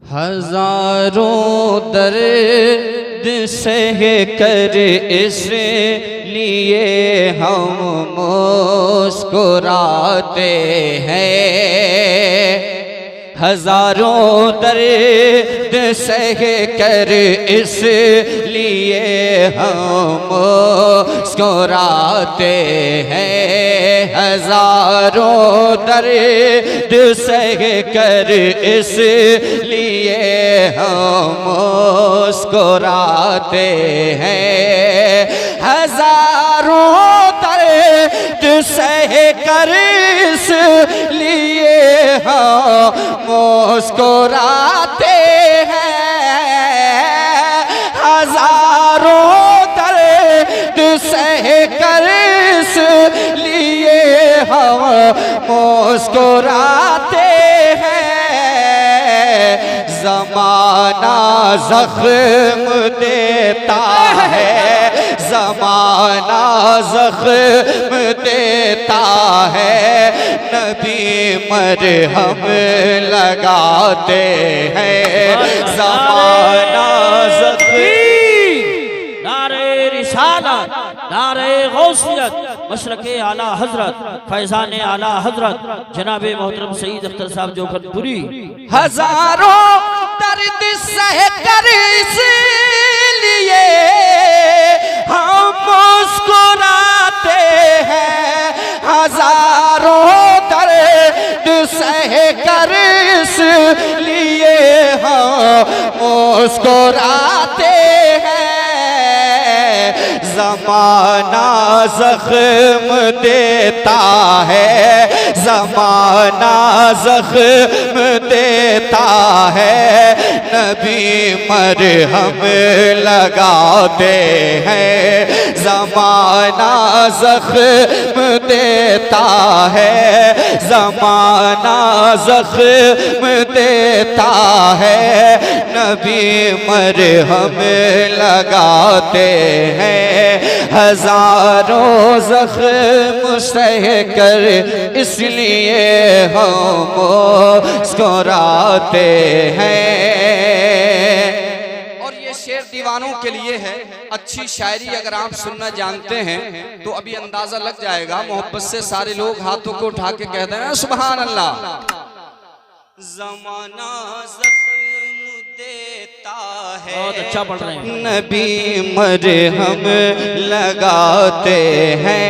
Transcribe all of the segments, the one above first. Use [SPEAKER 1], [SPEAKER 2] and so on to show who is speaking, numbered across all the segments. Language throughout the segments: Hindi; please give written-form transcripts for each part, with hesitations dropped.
[SPEAKER 1] हजारों दर्द सह कर इसलिए हम मुस्कुराते हैं। हजारों दर्द सह कर इसलिए हम मुस्कुराते हैं। हजारों दर्द सह कर इसलिए हम मुस्कुराते हैं। हजारों दर्द सह कर इसलिए हम मुस्कुराते हैं। हजारों दर्द सह कर इसलिए हम मुस्कुराते हैं। ज़माना ज़ख्म देता है, ज़माना ज़ख्म देता है, नबी मरहम लगाते हैं। ज़माना
[SPEAKER 2] नारे रिसालत, नारे गौसियत, मशरक़े आला हजरत, फैज़ान आला हजरत जनाब मोहतरम सईद अख्तर साहब जोखनपुरी।
[SPEAKER 1] हजारों दर्द सह कर इसलिए हम मुस्कुराते हैं। हजारों दर्द सह कर इसलिए हम मुस्कुराते हैं। ज़माना ज़ख्म देता है, ज़माना ज़ख्म देता है, नबी मरहम लगाते हैं। ज़माना ज़ख्म देता है, ज़माना ज़ख्म देता है, नबी मरहम लगाते हैं। हजारों ज़ख्म सह कर इसलिए हम मुस्कुराते हैं। और ये शेर दीवानों के लिए है। अच्छी शायरी अगर आप सुनना जानते हैं तो अभी अंदाजा लग जाएगा। मोहब्बत से सारे लोग हाथों को उठा के कह देना सुभान अल्लाह। ज़माना देता है,
[SPEAKER 2] बहुत अच्छा पढ़ रहे हैं,
[SPEAKER 1] नबी मरहम लगाते हैं।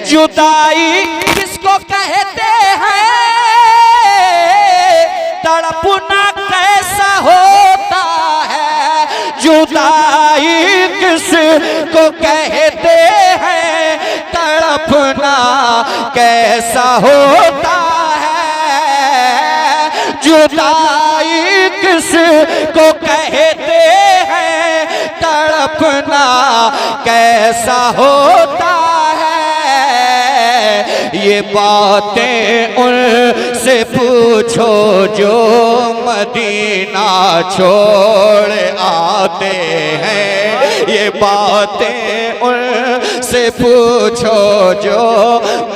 [SPEAKER 1] जुदाई किसको कहते हैं, तड़पना कैसा होता है। जुदाई किसको कहते हैं, तड़पना कैसा होता है। जुदाई किसको कहते हैं, तड़पना कैसा होता है। ये बातें उनसे पूछो जो मदीना छोड़ आते हैं। ये बातें उनसे पूछो जो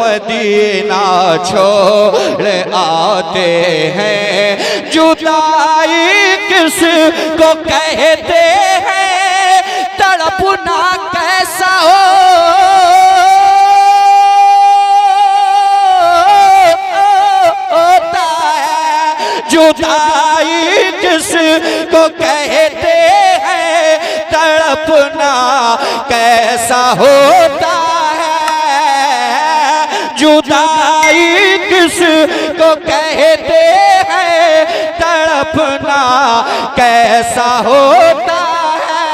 [SPEAKER 1] मदीना छोड़ आते हैं। जुदाई किसको कहते हैं, तड़पना कैसा होता है। जुदाई किसको कहते हैं, तड़पना कैसा होता है। जुदाई किसको कहते हैं, तड़पना कैसा होता है।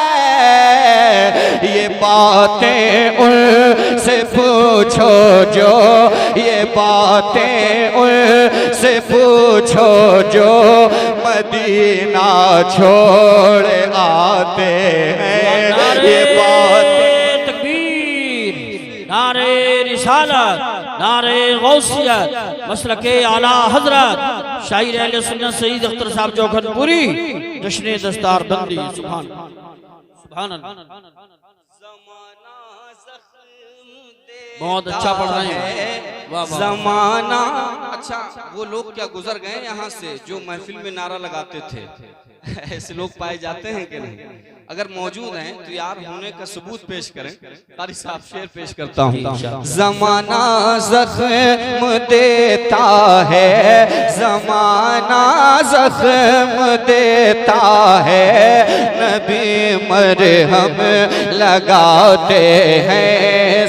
[SPEAKER 1] ये बातें उनसे पूछो जो, ये बातें उनसे पूछो जो मदीना छोड़ आते हैं। ये बातें
[SPEAKER 2] तकबीर, नारे रिसालत, नारे गौसियत, मशरक़े आला हजरत शायर अहले सुन्नत सईद अख्तर साहब जोखनपुरी जश्न दस्तार बंदी। सुभान सुभान अल्लाह। बहुत अच्छा पढ़ रहे हैं, वाह वाह।
[SPEAKER 1] जमाना। अच्छा, वो लोग क्या गुजर गए यहाँ से जो महफिल में नारा लगाते थे? ऐसे लोग पाए जाते हैं कि नहीं? अगर मौजूद हैं तो यार होने का सबूत पेश करें। कारी साहब शेर पेश करता हूँ। जमाना जख्म देता है, जमाना जख्म देता है, नबी मरहम लगाते हैं।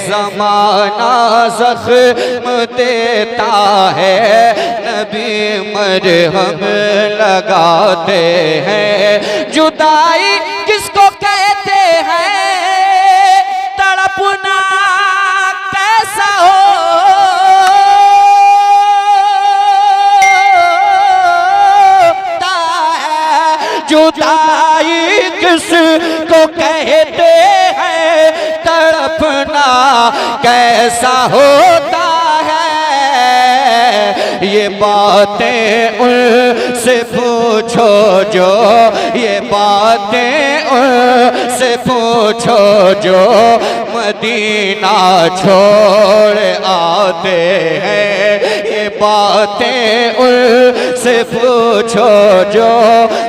[SPEAKER 1] जमाना जख्म देता है, नबी मरहम लगाते हैं। जुदाई किसको कहते हैं, तड़पना कैसा होता है। जुदाई किसको कहते हैं, तड़पना कैसा होता है। ये बातें उनसे पूछो जो, ये बातें उनसे पूछो जो मदीना छोड़ आते हैं। ये बातें उनसे पूछो जो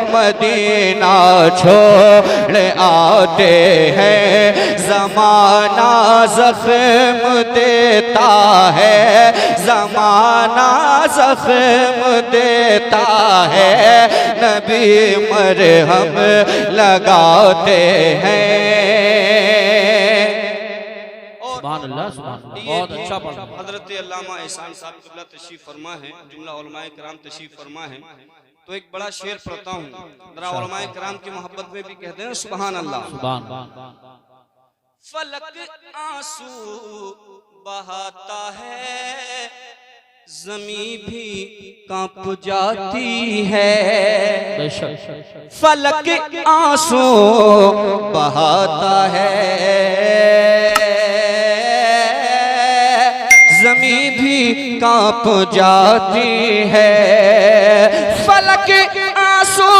[SPEAKER 1] मदीना छोड़ आते हैं। ज़माना ज़ख्म देता है, ज़माना ज़ख्म देता है, नबी मरहम लगाते हैं।
[SPEAKER 2] सुभान अल्लाह, सुभान अल्लाह, बहुत अच्छा पढ़ा।
[SPEAKER 1] हज़रत अल्लामा एहसान साहब क़िबला तशरीफ़ फरमा है, जुमला उलमाए किराम तशरीफ़ फरमा है। तो एक बड़ा शेर पढ़ता हूँ, जरा उलमाए किराम की मोहब्बत में भी कहते हैं सुभान अल्लाह।
[SPEAKER 2] सुभान।
[SPEAKER 1] फलक आंसू बहाता है, ज़मीं भी कांप जाती है। फलक आंसू बहाता है, ज़मीं भी कांप जाती है। फलक आंसू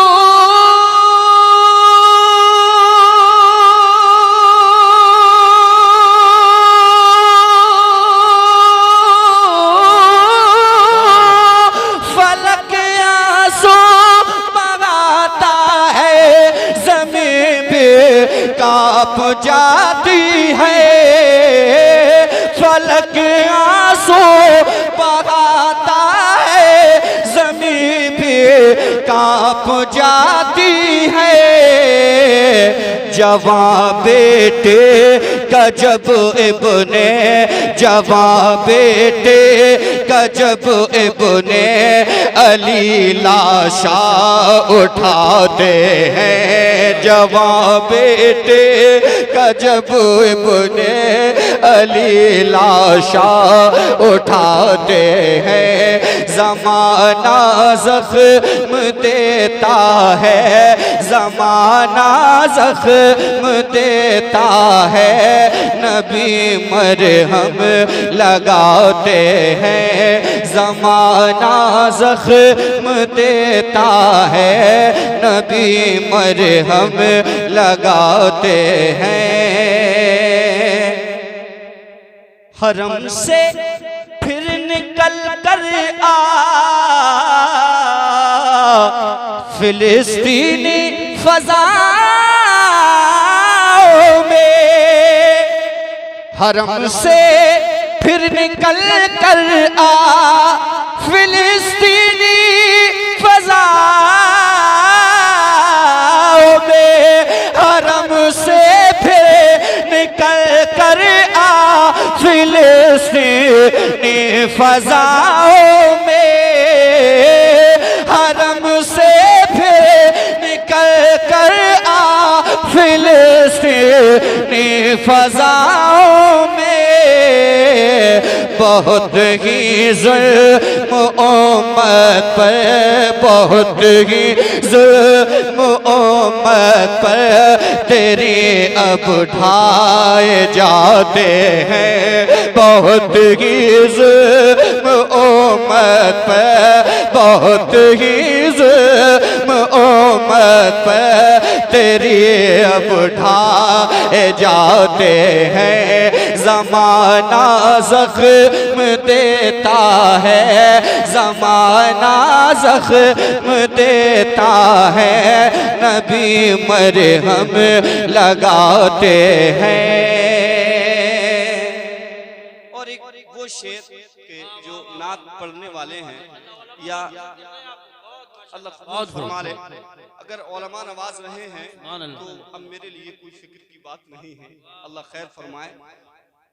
[SPEAKER 1] कांप जाती है। फलक आंसू बहाता है, ज़मीं भी कांप जाती है। जवां बेटे का जब इब्ने, जवां बेटे का जब इब्ने अली लाशा उठाते हैं। जवां बेटे का जब इब्ने अली लाशा उठाते हैं। ज़माना ज़ख्म देता है, ज़माना ज़ख्म देता है, नबी मरहम लगाते हैं। ज़माना ज़ख्म देता है, नबी मरहम लगाते हैं। हरम से फिर निकल कर आ फिलिस्तीनी फज़ाओं में, हरम से फिर निकल कर आ फिलिस्तीनी फज़ाओं में। हरम से फिर निकल कर आ फिलिस्तीनी फज़ाओं में। हरम से फिर निकल कर आ फिलिस्तीनी फज़ाओं में। बहुत ही ज़ुल्म उम्मत पर, बहुत ही ज़ुल्म उम्मत पर तेरे अब ढाए जाते हैं। बहुत ही ज़ुल्म उम्मत पर, बहुत ही ज़ुल्म उम्मत पर अब ढाए जाते हैं। ज़माना ज़ख्म देता है, ज़माना ज़ख्म देता है, नबी मरहम लगाते हैं। और एक वो शेर के जो नात पढ़ने वाले हैं या अल्लाह फरमा ले, अगर उलमा नवाज रहे हैं तो अब मेरे लिए कोई फिक्र की बात नहीं है, अल्लाह खैर फरमाए।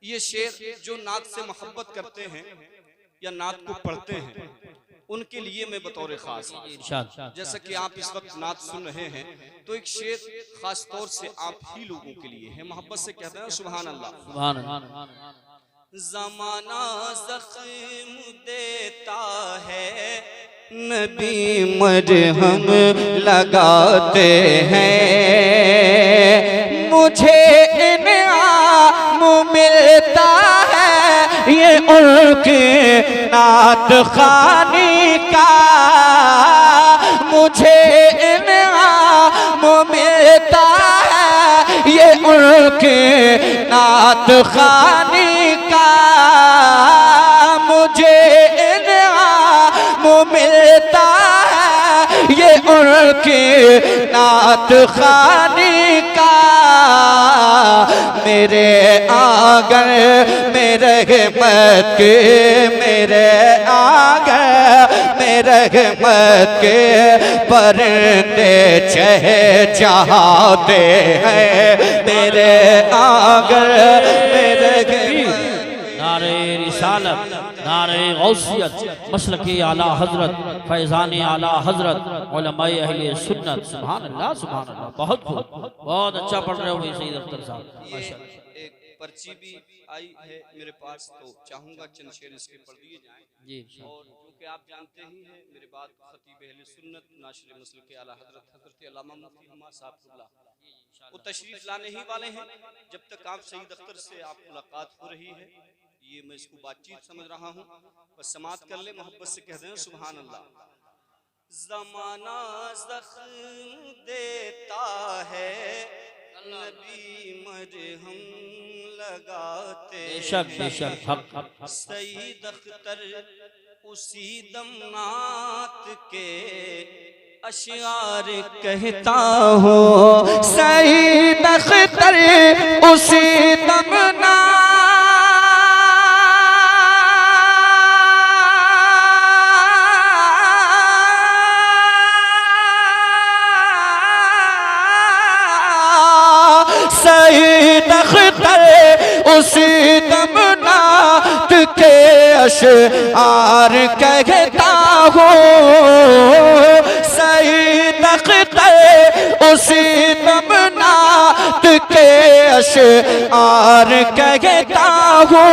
[SPEAKER 1] ये शेर जो नात से मोहब्बत करते हैं या नात को पढ़ते हैं उनके लिए मैं बतौर खास, जैसा कि आप इस वक्त नात सुन रहे हैं, तो एक शेर खास तौर से आप ही लोगों के लिए है। मोहब्बत से कहते हैं सुभान अल्लाह। ज़माना ज़ख्म देता है, नबी मरहम लगाते हैं। मुझे इनाम मिलता है ये उनके नात खानी का, मुझे इनाम मिलता है ये उनके नात खानी का, मुझे इनाम मिलता है ये उनके नात खानी का। मेरे आंगन में रहमत के, मेरे आंगन में रहमत के परिंदे चहचहाते हैं। मेरे आंगन में रहमत,
[SPEAKER 2] नारे रिसालत, नारे गौसियत, मसलके आला हजरत, फैज़ान आला हजरत, उलमाए अहले सुन्नत। सुभान अल्लाह, सुभान अल्लाह। बहुत खूब, बहुत अच्छा पढ़ रहे हो सईद अख्तर साहब।
[SPEAKER 1] एक पर्ची भी आई है मेरे पास, तो चाहूंगा चंद शेर इसके पढ़ दिए जाएं
[SPEAKER 2] जी।
[SPEAKER 1] और क्योंकि आप जानते ही हैं मेरे बाद खतीब अहले सुन्नत नाशिर मसलके आला हजरत हजरत अल्लामा मुफ्ती हम्मा साहब वो तशरीफ लाने ही वाले हैं। जब तक आप सईद अख्तर से आप मुलाकात हो रही है, ये मैं इसको बातचीत समझ रहा हूँ, बस समात कर ले, मोहब्बत से कह दें सुभान अल्लाह। ज़माना ज़ख्म देता है, नबी मरहम लगाते हैं। सईद अख्तर उसी दम नात के अशआर कहता हूँ, सईद अख्तर उसी दम नात सईद अख्तर उसी दम नात के अशआर कहता हूँ, सईद अख्तर उसी दम नात के अशआर कहता हूँ।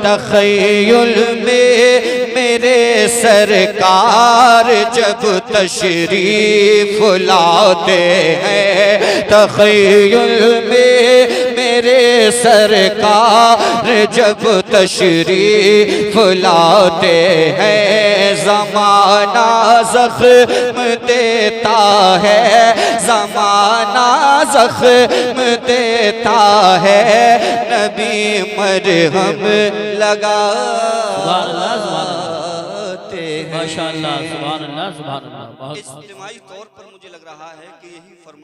[SPEAKER 1] तख़य्युल में मेरे सरकार जब तशरीफ लाते हैं, तख़य्युल में मेरे सरकार जब तशरीफ लाते हैं। ज़माना ज़ख्म देता है, ज़माना ज़ख्म देता है, नबी मरहम लगाते हैं।
[SPEAKER 2] माशाअल्लाह, सुभान अल्लाह, सुभान अल्लाह। बहुत
[SPEAKER 1] इज्तिमाई तौर पर मुझे लग रहा है कि यही फरमाया